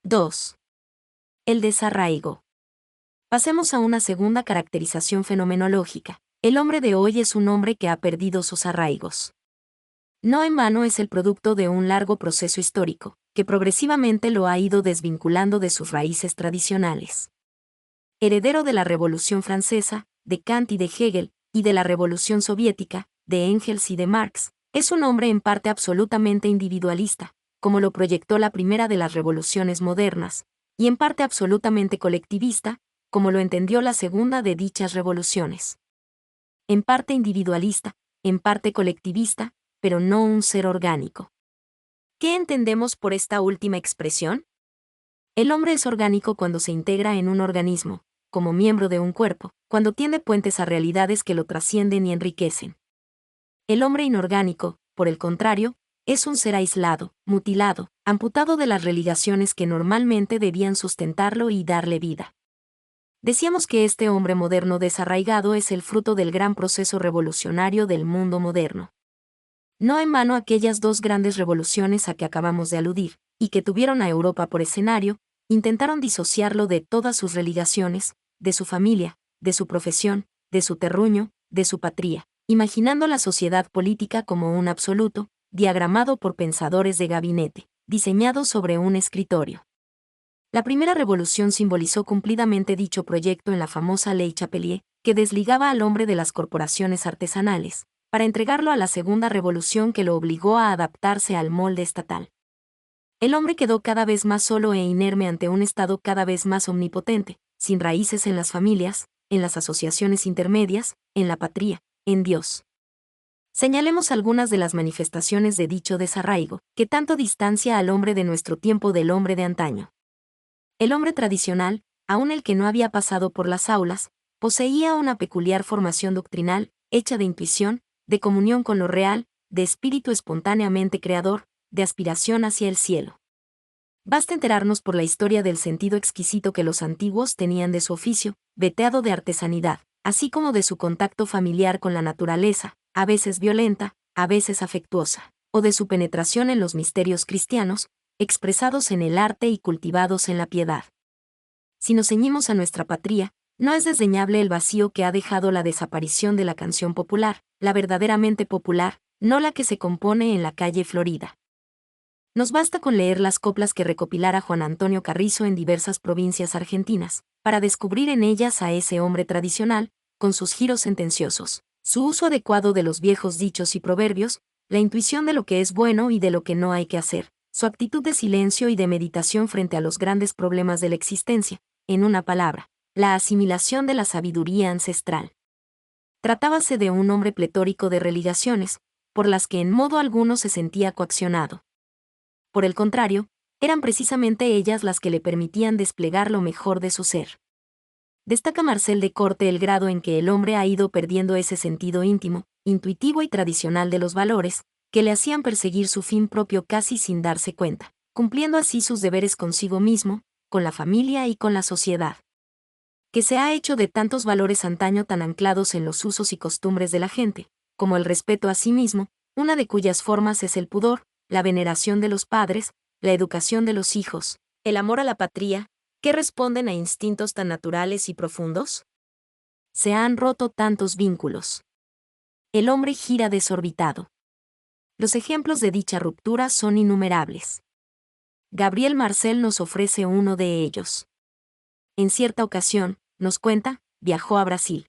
2. El desarraigo. Pasemos a una segunda caracterización fenomenológica. El hombre de hoy es un hombre que ha perdido sus arraigos. No en vano es el producto de un largo proceso histórico, que progresivamente lo ha ido desvinculando de sus raíces tradicionales. Heredero de la Revolución Francesa, de Kant y de Hegel, y de la Revolución Soviética, de Engels y de Marx, es un hombre en parte absolutamente individualista, como lo proyectó la primera de las revoluciones modernas, y en parte absolutamente colectivista, como lo entendió la segunda de dichas revoluciones. En parte individualista, en parte colectivista, pero no un ser orgánico. ¿Qué entendemos por esta última expresión? El hombre es orgánico cuando se integra en un organismo, como miembro de un cuerpo, cuando tiende puentes a realidades que lo trascienden y enriquecen. El hombre inorgánico, por el contrario, es un ser aislado, mutilado, amputado de las religaciones que normalmente debían sustentarlo y darle vida. Decíamos que este hombre moderno desarraigado es el fruto del gran proceso revolucionario del mundo moderno. No en vano aquellas dos grandes revoluciones a que acabamos de aludir, y que tuvieron a Europa por escenario, intentaron disociarlo de todas sus religaciones, de su familia, de su profesión, de su terruño, de su patria, imaginando la sociedad política como un absoluto, diagramado por pensadores de gabinete, diseñado sobre un escritorio. La primera revolución simbolizó cumplidamente dicho proyecto en la famosa Ley Chapelier, que desligaba al hombre de las corporaciones artesanales, para entregarlo a la segunda revolución que lo obligó a adaptarse al molde estatal. El hombre quedó cada vez más solo e inerme ante un Estado cada vez más omnipotente, sin raíces en las familias, en las asociaciones intermedias, en la patria, en Dios. Señalemos algunas de las manifestaciones de dicho desarraigo, que tanto distancia al hombre de nuestro tiempo del hombre de antaño. El hombre tradicional, aun el que no había pasado por las aulas, poseía una peculiar formación doctrinal, hecha de intuición, de comunión con lo real, de espíritu espontáneamente creador, de aspiración hacia el cielo. Basta enterarnos por la historia del sentido exquisito que los antiguos tenían de su oficio, veteado de artesanidad, así como de su contacto familiar con la naturaleza, a veces violenta, a veces afectuosa, o de su penetración en los misterios cristianos, expresados en el arte y cultivados en la piedad. Si nos ceñimos a nuestra patria, no es desdeñable el vacío que ha dejado la desaparición de la canción popular, la verdaderamente popular, no la que se compone en la calle Florida. Nos basta con leer las coplas que recopilara Juan Antonio Carrizo en diversas provincias argentinas, para descubrir en ellas a ese hombre tradicional, con sus giros sentenciosos, su uso adecuado de los viejos dichos y proverbios, la intuición de lo que es bueno y de lo que no hay que hacer, su actitud de silencio y de meditación frente a los grandes problemas de la existencia, en una palabra, la asimilación de la sabiduría ancestral. Tratábase de un hombre pletórico de religaciones, por las que en modo alguno se sentía coaccionado. Por el contrario, eran precisamente ellas las que le permitían desplegar lo mejor de su ser. Destaca Marcel de Corte el grado en que el hombre ha ido perdiendo ese sentido íntimo, intuitivo y tradicional de los valores, que le hacían perseguir su fin propio casi sin darse cuenta, cumpliendo así sus deberes consigo mismo, con la familia y con la sociedad. Que se ha hecho de tantos valores antaño tan anclados en los usos y costumbres de la gente, como el respeto a sí mismo, una de cuyas formas es el pudor, la veneración de los padres, la educación de los hijos, el amor a la patria, que responden a instintos tan naturales y profundos? Se han roto tantos vínculos. El hombre gira desorbitado. Los ejemplos de dicha ruptura son innumerables. Gabriel Marcel nos ofrece uno de ellos. En cierta ocasión, nos cuenta, viajó a Brasil.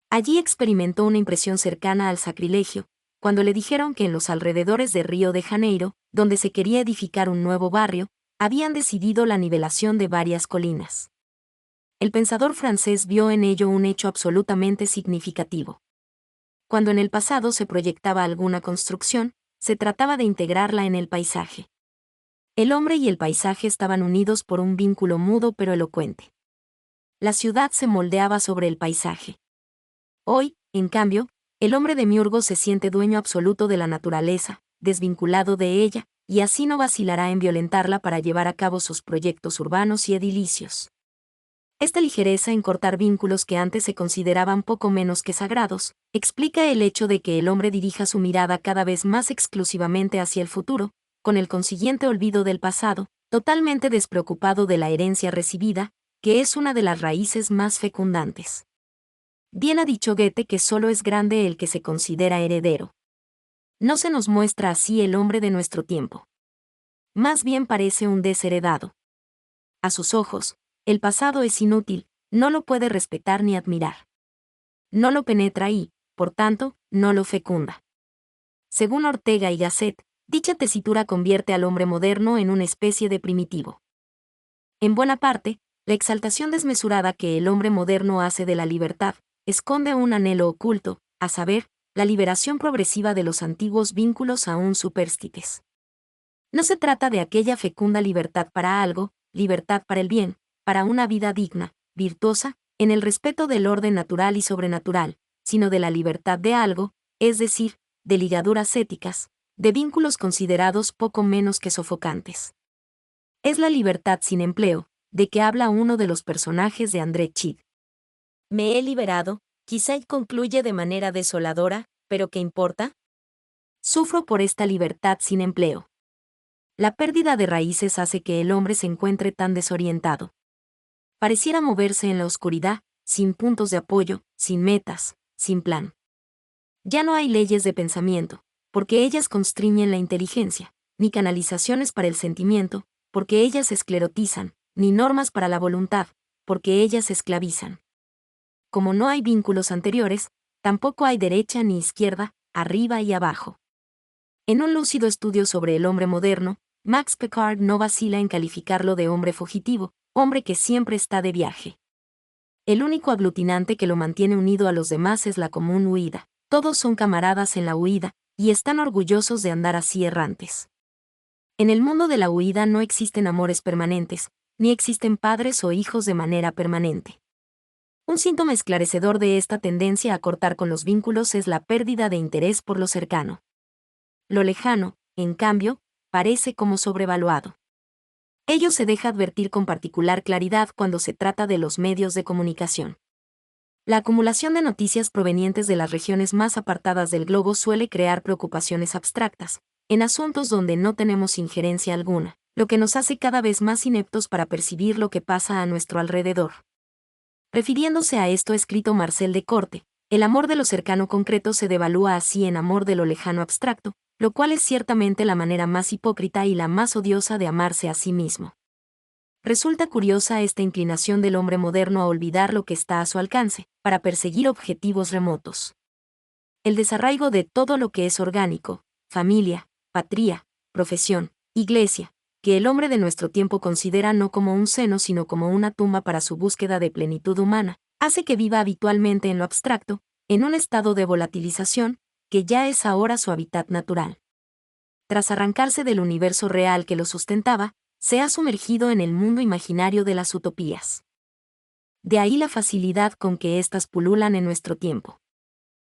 Allí experimentó una impresión cercana al sacrilegio, cuando le dijeron que en los alrededores de Río de Janeiro, donde se quería edificar un nuevo barrio, habían decidido la nivelación de varias colinas. El pensador francés vio en ello un hecho absolutamente significativo. Cuando en el pasado se proyectaba alguna construcción, se trataba de integrarla en el paisaje. El hombre y el paisaje estaban unidos por un vínculo mudo pero elocuente. La ciudad se moldeaba sobre el paisaje. Hoy, en cambio, el hombre demiurgo se siente dueño absoluto de la naturaleza, desvinculado de ella, y así no vacilará en violentarla para llevar a cabo sus proyectos urbanos y edilicios. Esta ligereza en cortar vínculos que antes se consideraban poco menos que sagrados, explica el hecho de que el hombre dirija su mirada cada vez más exclusivamente hacia el futuro, con el consiguiente olvido del pasado, totalmente despreocupado de la herencia recibida, que es una de las raíces más fecundantes. Bien ha dicho Goethe que solo es grande el que se considera heredero. No se nos muestra así el hombre de nuestro tiempo. Más bien parece un desheredado. A sus ojos, el pasado es inútil, no lo puede respetar ni admirar. No lo penetra y, por tanto, no lo fecunda. Según Ortega y Gasset, dicha tesitura convierte al hombre moderno en una especie de primitivo. En buena parte, la exaltación desmesurada que el hombre moderno hace de la libertad, esconde un anhelo oculto, a saber, la liberación progresiva de los antiguos vínculos aún superstictes. No se trata de aquella fecunda libertad para algo, libertad para el bien, para una vida digna, virtuosa, en el respeto del orden natural y sobrenatural, sino de la libertad de algo, es decir, de ligaduras éticas, de vínculos considerados poco menos que sofocantes. Es la libertad sin empleo, de que habla uno de los personajes de André Gide. Me he liberado, quizá y concluye de manera desoladora, pero ¿qué importa? Sufro por esta libertad sin empleo. La pérdida de raíces hace que el hombre se encuentre tan desorientado. Pareciera moverse en la oscuridad, sin puntos de apoyo, sin metas, sin plan. Ya no hay leyes de pensamiento, porque ellas constriñen la inteligencia, ni canalizaciones para el sentimiento, porque ellas esclerotizan, ni normas para la voluntad, porque ellas esclavizan. Como no hay vínculos anteriores, tampoco hay derecha ni izquierda, arriba y abajo. En un lúcido estudio sobre el hombre moderno, Max Picard no vacila en calificarlo de hombre fugitivo, hombre que siempre está de viaje. El único aglutinante que lo mantiene unido a los demás es la común huida. Todos son camaradas en la huida, y están orgullosos de andar así errantes. En el mundo de la huida no existen amores permanentes, ni existen padres o hijos de manera permanente. Un síntoma esclarecedor de esta tendencia a cortar con los vínculos es la pérdida de interés por lo cercano. Lo lejano, en cambio, parece como sobrevaluado. Ello se deja advertir con particular claridad cuando se trata de los medios de comunicación. La acumulación de noticias provenientes de las regiones más apartadas del globo suele crear preocupaciones abstractas, en asuntos donde no tenemos injerencia alguna, lo que nos hace cada vez más ineptos para percibir lo que pasa a nuestro alrededor. Refiriéndose a esto ha escrito Marcel Descortes, el amor de lo cercano concreto se devalúa así en amor de lo lejano abstracto, lo cual es ciertamente la manera más hipócrita y la más odiosa de amarse a sí mismo. Resulta curiosa esta inclinación del hombre moderno a olvidar lo que está a su alcance, para perseguir objetivos remotos. El desarraigo de todo lo que es orgánico, familia, patria, profesión, iglesia, que el hombre de nuestro tiempo considera no como un seno sino como una tumba para su búsqueda de plenitud humana, hace que viva habitualmente en lo abstracto, en un estado de volatilización, que ya es ahora su hábitat natural. Tras arrancarse del universo real que lo sustentaba, se ha sumergido en el mundo imaginario de las utopías. De ahí la facilidad con que éstas pululan en nuestro tiempo.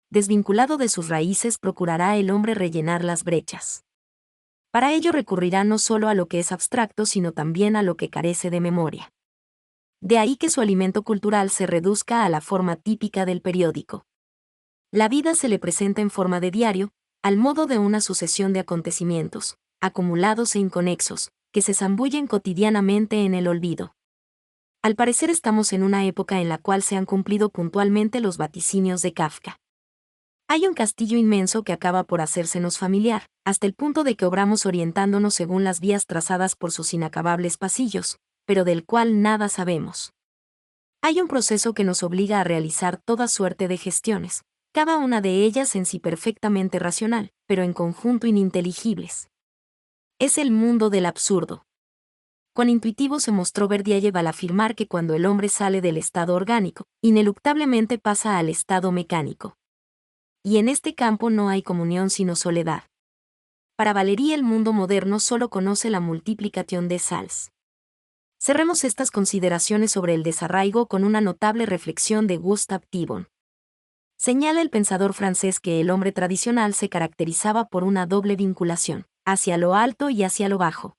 Desvinculado de sus raíces procurará el hombre rellenar las brechas. Para ello recurrirá no solo a lo que es abstracto sino también a lo que carece de memoria. De ahí que su alimento cultural se reduzca a la forma típica del periódico. La vida se le presenta en forma de diario, al modo de una sucesión de acontecimientos, acumulados e inconexos, que se zambullen cotidianamente en el olvido. Al parecer estamos en una época en la cual se han cumplido puntualmente los vaticinios de Kafka. Hay un castillo inmenso que acaba por hacérsenos familiar, hasta el punto de que obramos orientándonos según las vías trazadas por sus inacabables pasillos, pero del cual nada sabemos. Hay un proceso que nos obliga a realizar toda suerte de gestiones, cada una de ellas en sí perfectamente racional, pero en conjunto ininteligibles. Es el mundo del absurdo. Cuán intuitivo se mostró Berdyaev al afirmar que cuando el hombre sale del estado orgánico, ineluctablemente pasa al estado mecánico. Y en este campo no hay comunión sino soledad. Para Valéry el mundo moderno solo conoce la multiplicación de Sals. Cerremos estas consideraciones sobre el desarraigo con una notable reflexión de Gustave Thibon. Señala el pensador francés que el hombre tradicional se caracterizaba por una doble vinculación, hacia lo alto y hacia lo bajo.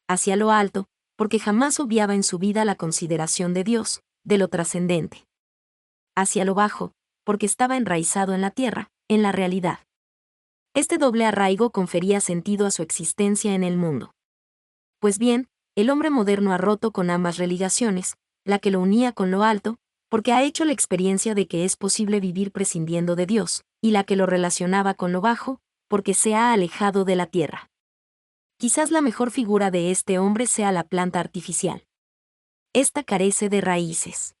Hacia lo alto, porque jamás obviaba en su vida la consideración de Dios, de lo trascendente. Hacia lo bajo, porque estaba enraizado en la tierra, en la realidad. Este doble arraigo confería sentido a su existencia en el mundo. Pues bien, el hombre moderno ha roto con ambas religaciones, la que lo unía con lo alto, porque ha hecho la experiencia de que es posible vivir prescindiendo de Dios, y la que lo relacionaba con lo bajo, porque se ha alejado de la tierra. Quizás la mejor figura de este hombre sea la planta artificial. Esta carece de raíces.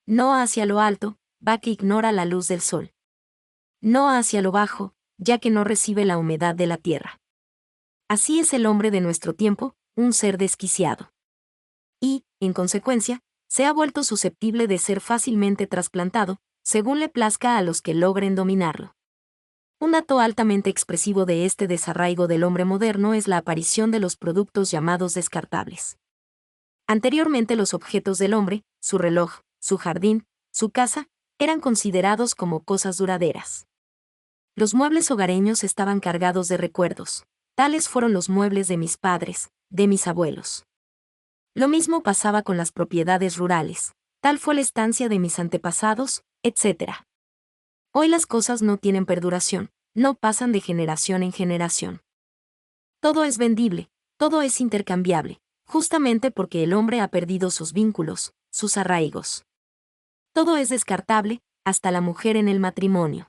No hacia lo alto, va que ignora la luz del sol. No hacia lo bajo, ya que no recibe la humedad de la tierra. Así es el hombre de nuestro tiempo, un ser desquiciado. Y, en consecuencia, se ha vuelto susceptible de ser fácilmente trasplantado, según le plazca a los que logren dominarlo. Un dato altamente expresivo de este desarraigo del hombre moderno es la aparición de los productos llamados descartables. Anteriormente los objetos del hombre, su reloj, su jardín, su casa, eran considerados como cosas duraderas. Los muebles hogareños estaban cargados de recuerdos. Tales fueron los muebles de mis padres, de mis abuelos. Lo mismo pasaba con las propiedades rurales. Tal fue la estancia de mis antepasados, etc. Hoy las cosas no tienen perduración, no pasan de generación en generación. Todo es vendible, todo es intercambiable, justamente porque el hombre ha perdido sus vínculos, sus arraigos. Todo es descartable, hasta la mujer en el matrimonio.